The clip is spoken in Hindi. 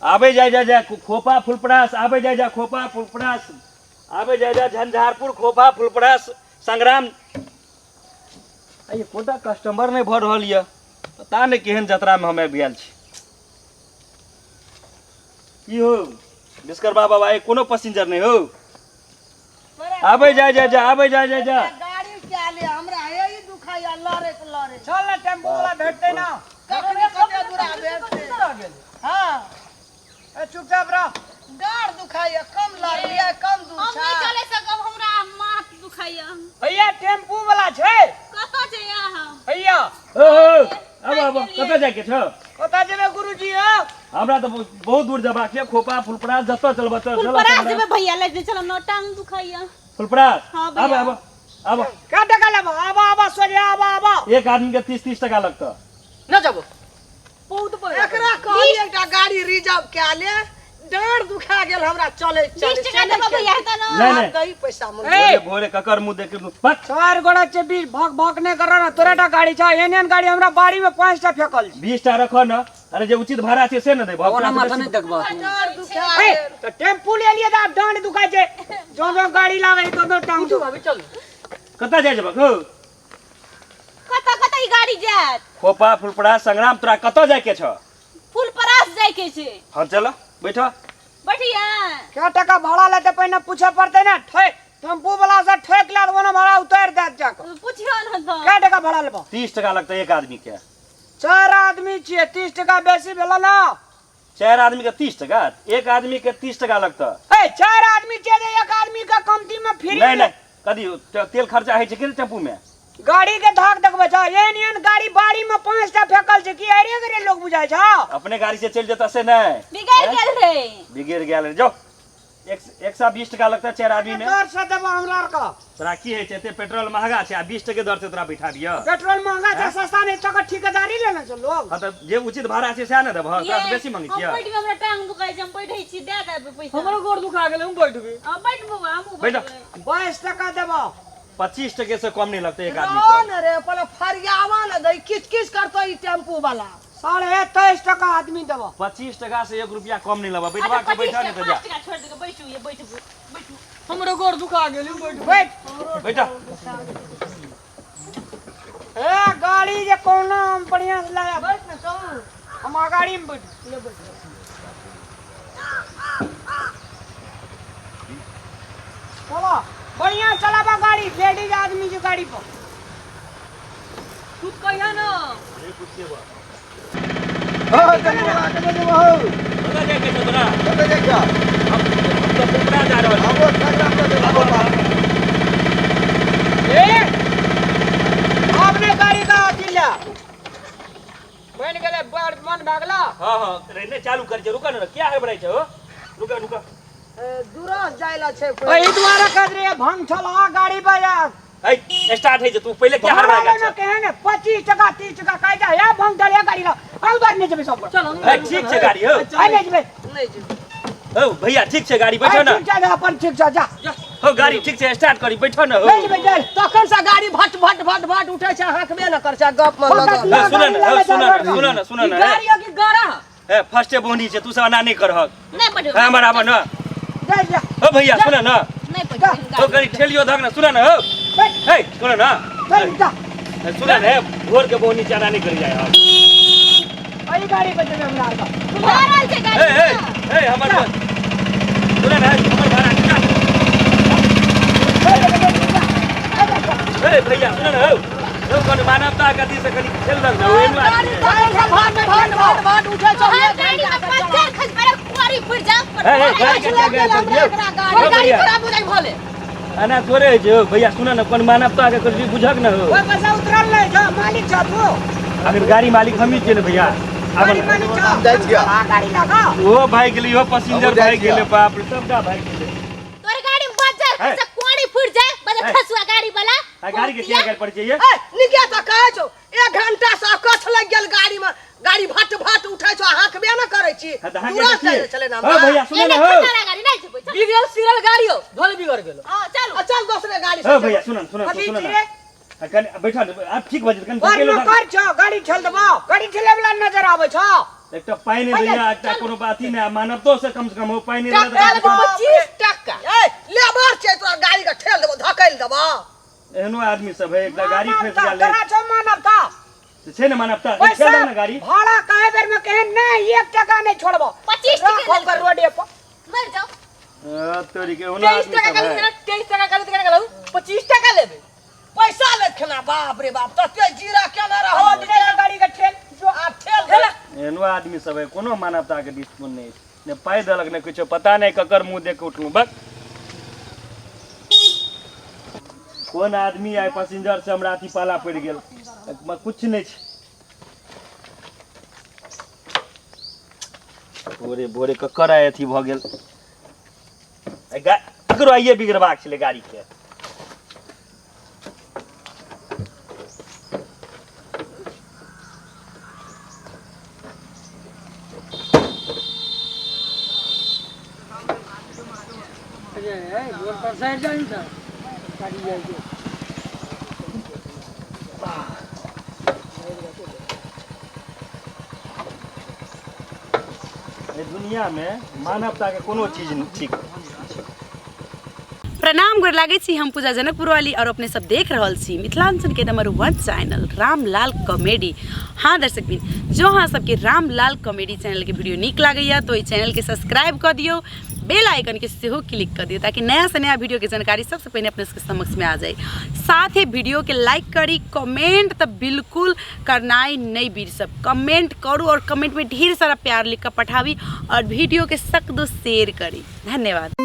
आबे जाय जा खोपा फुलपरास आबे जाय जा खोपा फुलपरास आबे जाय जा झंझारपुर खोपा फुलपरास संग्राम ये कोटा कस्टमर नहीं भर रहल ये पता नहीं केहन जतरा में हमें बियाल छी की हो विश्वकर्मा बाबा ये कोनो पैसेंजर नहीं हो आबे जाय जा आबे जाय जा गाड़ी क्या ले हमरा यही दुखाई लरे लरे चल ना टेम्पो वाला भेटते ना कखनी कते दूरा भेटते हां ए चुपचाप रह गाड़ दुखाई कम लर लिया कम दूर हम नहीं चले सकब हमरा माथ दुखाइया भैया टेम्पो वाला छे कत छै यहाँ भैया अब कत जाय के छ कत जेबे गुरुजी हो हमरा तो बहुत दूर जबा के खोपा फुलपरास जत चलबा चल फुलपरास जेबे भैया ले चल न टांग दुखाइया फुलपरास हाँ अब क्या टका लेबो आबा सोजे आबा एक आदमी के 30 टका लगता न जाबो बहुत पैसा एकरा कहली एकटा गाड़ी रिजर्व क्या ले डांड दुखा गेल हमरा चले 20 टका देबो भैया त न नहीं गई पैसा मन भोरे भोरे ककर मुंह देख के पट चार गोड़ा के बीच भाग ने कर ना तोरेटा गाड़ी छ एनियन गाड़ी हमरा बाड़ी में 5 टा फेकल 20 टा रखो न अरे जे उचित भाड़ा छै से न दे ओना माथा नहीं देखबा डांड दुखा ए गेल तो टेम्पो ले लिए दा डांड दुखाय छे जो गाड़ी लागे तो टांग दो अभी चल कता जाय जबा हो कत ई गाड़ी जात खोपा फुलपरास संग्राम तोरा कता जाय के छ फुलपरास जाय के छै हां चल बैठो बैठिया क्या टका भाड़ा लेते पहले पूछे पड़ते ना टेम्पो वाला से ठेक ला दो ना भाड़ा उतार दे जाकर पूछियो न त क्या टका भाड़ा लेबो 30 टका लगता एक आदमी के चार आदमी छिए 30 टका बेसी भेलो ना चार आदमी के 30 टका एक आदमी के 30 टका लगता ए चार आदमी छिए एक आदमी का कमती में फ्री नहीं कदी तेल खर्चा है के टेम्पू में गाड़ी के धाक देखबे छ एनियन गाड़ी बाड़ी में 5 टा फेकल छै की अरे गरे लोग बुझाय छ अपने गाड़ी से चल जता से नहीं बिगड़ गेल रे बिगड़ गेल रे जो 120 टका लगता है चार आदमी में दर से देबो हमरा का तोरा की है ते पेट्रोल महंगा छै आ 20 टके दर से तोरा बैठा दियो पेट्रोल महंगा छै सस्ता नहीं तो ठेकेदारी लेना छ लोग हां त जे उचित भाड़ा छै से न देब तोरा बेसी मांगे छियै हम बैठ हमरा टांग दुखाइ छै हम बैठै छी दे दे पैसा हमरो गोड़ दुखा गेल हम बैठबे बैठ बाबा हम बैठ 22 टका देबो 25 टके से कम नहीं लगता एक आदमी कौन को रे पहले फरियावा न दई किच करतो ई टेम्पू वाला 23.5 टका आदमी देबो 25 टका से 1 रुपया कम नहीं लबा बैठवा के बैठा नहीं तो जा छोड़ दे बैठू ये बैठू हमरो गोड़ दुखा गेल हम बैठ बैठा ए गाड़ी जे कोनो बढ़िया से लाया बैठ ना चल हम गाड़ी में बैठ ले बैठ चलो बढ़िया चलाबा गाड़ी लेडीज आदमी जो गाड़ी पर तू कहिया ना ये कुछ के बा हां चलो आके दे हो बता दे के तोरा चलो देख जा हम तो पुपरा जा रहल अब संग्राम को दे ए आपने गाड़ी का चिल्ला बन गेले बड़ मन भागला हां रेने चालू कर जे रुका न क्या है बड़ाई छ रुका दूरस जायला छै ओई द्वारा कदरे भंग छला गाड़ी बजा ए स्टार्ट है जे तू पहले क्या हरबा ना कहे ने 25 टका 30 टका कह जा या भंग चले गाड़ी ला आउ बात नहीं जेबे सब चलो ए ठीक छे गाड़ी हो आ नहीं जेबे नहीं जी हो भैया ठीक छे गाड़ी बैठो ना ठीक जा अपन ठीक जा हो गाड़ी ठीक से स्टार्ट करी बैठो ना हो नहीं जेबे चल तखन से गाड़ी भट उठै छै हकबे न कर छै गप में लगल सुन ना गाड़ी की गरा ए फर्स्ट बोनी छे तू सब ना नहीं करहक नहीं बैठो हमर आबा ना जा हो भैया सुन ना नहीं बैठो हो गाड़ी ठेलियो धक ना सुन ना हो हे सुन ना जा सुन ना भोर के बोनी चारा नहीं कर जाए हम ओई गाड़ी पे जेबे हमरा का मारल छै गाड़ी ए हमर सुन ना हमर भाड़ा कितना ए भैया सुन ना हो कोन मानवता गति से कनी खेल लग ना एनु गाड़ी भट उठै छै गाड़ी में पत्थर खस पर कुआरी फुर जा गाड़ी खराब हो जाई भले अना थोड़े जो भैया सुन ना कोन मानवता के कर बुझक ना हो ओई पैसा उतरल नहीं जा मालिक छ तू अगर गाड़ी मालिक हम ही छे ना भैया गाड़ी मालिक छ जाइज गया हां गाड़ी लगा ओ भाई गेली हो पैसेंजर भाई गेले बाप रे सबका भाई गेले तोर गाड़ी में बज जा कुआरी फुर जा बजे खसुआ गाड़ी वाला आ गाड़ी के क्या कर पड़ चाहिए ए निके त कहै छौ 1 घंटा से कछ लग गेल गाड़ी में गाड़ी भट उठै छौ हकबे न करै छी दूरस चले ना हां भैया सुन ना हो गाड़ी नहीं छै बैठ बिगड़ल सिरल गाड़ी हो भले बिगड़ गेल हां चलो चल दूसरे गाड़ी हो भैया सुन ना कन बैठा आप ठीक बजे कन कर छ गाड़ी चल दबा गाड़ी चले वाला नजर आवे छ एकटा पाई नहीं दिया एकटा कोनो बात ही नहीं मानवतो से कम हो पाई नहीं टका रहा लेबो 25 टका ए लेबर छै तोरा गाड़ी के ठेल देबो धकेल देबो एहनो आदमी सब है एकटा गाड़ी फंस गेल तोरा छौ मानवता छै ने मानवता पैसा ठेल ना गाड़ी भाड़ा कहे बेर में कहे नहीं 1 टका नहीं छोड़बो 25 टका रखो कर रोडे पर मर जाओ तोरी के 23 टका का 23 टका का केना गेलौ 25 टका लेबे पैसा ले खना बाप रे बाप तते जीरा केना रहो हो जे गाड़ी के ठेल जो आ ठेल देला एहनो आदमी सब है कोनो मानवता के डिस्पून नहीं ने पाई देलक ने कुछ पता नहीं ककर मुंह देख के उठलू बक कौन आदमी आए पैसेंजर से हमरा अथी पाला पड़ गेल कुछ नहीं छै भोरे भोरे ककर आए अथी भ गेल ककरो आइए बिगड़बाक छलै गाड़ी के दुनिया में मानवता के कोनो चीज ठीक प्रणाम गोर लागे छी हम पूजा जनकपुर वाली और अपने सब देख रहल छी मिथिलांचल के नंबर 1 चैनल रामलाल कॉमेडी। हाँ दर्शक बिन जो हाँ सबके रामलाल कॉमेडी चैनल के वीडियो निक लागैया तो ई चैनल के सब्सक्राइब कर दियो बेल आइकन के सेहो क्लिक कर दियो ताकि नया से नया वीडियो के जानकारी सबसे पहले अपने के समक्ष में आ जाए। साथ ही वीडियो के लाइक करी कमेंट तो बिल्कुल करनाई नहीं बिरसब कमेंट करू और कमेंट में ढेर सारा प्यार लिख कर पठावी और वीडियो के सख्त शेयर करी। धन्यवाद।